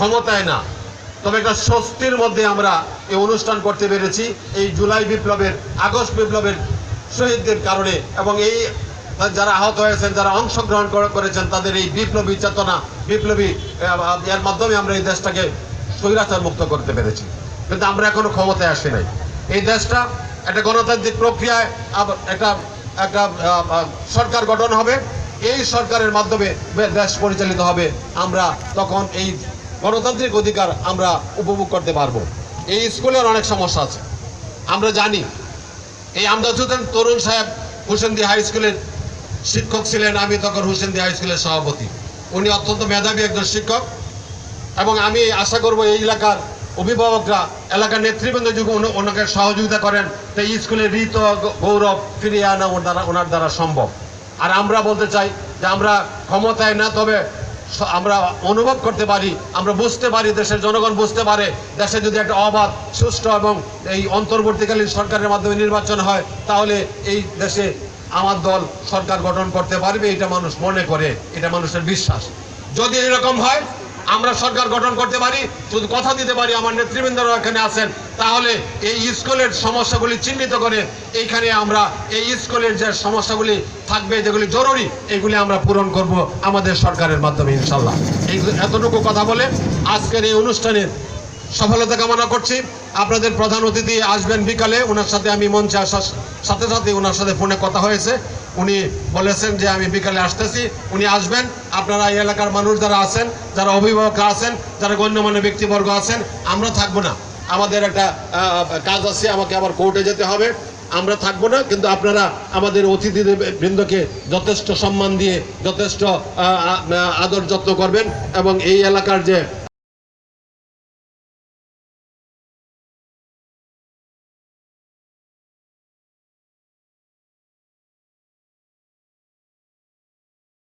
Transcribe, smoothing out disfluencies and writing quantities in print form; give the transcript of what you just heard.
ক্ষমতায় না, তবে একটা স্বস্তির মধ্যে আমরা এই অনুষ্ঠান করতে পেরেছি এই জুলাই বিপ্লবের, আগস্ট বিপ্লবের শহীদদের কারণে, এবং এই যারা আহত হয়েছেন, যারা অংশগ্রহণ করেছেন, তাদের এই বিপ্লবী চেতনা, বিপ্লবী এর মাধ্যমে আমরা এই দেশটাকে স্বৈরাচার মুক্ত করতে পেরেছি। কিন্তু আমরা এখনো ক্ষমতায় আসি নাই। এই দেশটা একটা গণতান্ত্রিক প্রক্রিয়ায় একটা সরকার গঠন হবে, এই সরকারের মাধ্যমে দেশ পরিচালিত হবে। আমরা তখন এই গণতান্ত্রিক অধিকার আমরা উপভোগ করতে পারবো। এই স্কুলের অনেক সমস্যা আছে, আমরা জানি। এই আমদাদ হোসেন তরুণ সাহেব হোসেন্দি হাই স্কুলের শিক্ষক ছিলেন, আমি তখন হোসেন্দি হাই স্কুলের সভাপতি। উনি অত্যন্ত মেধাবী একজন শিক্ষক, এবং আমি আশা করব এই এলাকার অভিভাবকরা, এলাকার নেতৃবৃন্দ যদি ওনাকে সহযোগিতা করেন, তো এই স্কুলের রীত গৌরব ফিরিয়ে আনা ওনার দ্বারা সম্ভব। আর আমরা বলতে চাই যে আমরা ক্ষমতায় না, তবে আমরা অনুভব করতে পারি, আমরা বুঝতে পারি, দেশের জনগণ বুঝতে পারে, দেশে যদি একটা অবাধ, সুষ্ঠু এবং এই অন্তর্বর্তীকালীন সরকারের মাধ্যমে নির্বাচন হয়, তাহলে এই দেশে আমার দল সরকার গঠন করতে পারবে, এটা মানুষ মনে করে, এটা মানুষের বিশ্বাস। যদি এরকম হয়, আমরা সরকার গঠন করতে পারি, শুধু কথা দিতে পারি, আমার নেতৃবৃন্দরা এখানে আছেন, তাহলে এই স্কুলের সমস্যাগুলি চিহ্নিত করে এইখানে আমরা এই স্কুলের যে সমস্যাগুলি থাকবে, যেগুলি জরুরি, এগুলি আমরা পূরণ করব আমাদের সরকারের মাধ্যমে ইনশাল্লাহ। এই এতটুকু কথা বলে আজকের এই অনুষ্ঠানের সফলতা কামনা করছি। আপনাদের প্রধান অতিথি আসবেন বিকালে, ওনার সাথে আমি মঞ্চে আসার সাথে সাথে ওনার সাথে ফোনে কথা হয়েছে, উনি বলেছেন যে আমি বিকালে আসতেছি, উনি আসবেন। আপনারা এই এলাকার মানুষ যারা আছেন, যারা অভিভাবকরা আছেন, যারা গণ্যমান্য ব্যক্তিবর্গ আছেন, আমরা থাকবো না, আমাদের একটা কাজ আছে, আমাকে আবার কোর্টে যেতে হবে, আমরা থাকবো না। কিন্তু আপনারা আমাদের অতিথিবৃন্দকে যথেষ্ট সম্মান দিয়ে, যথেষ্ট আদর যত্ন করবেন, এবং এই এলাকার যে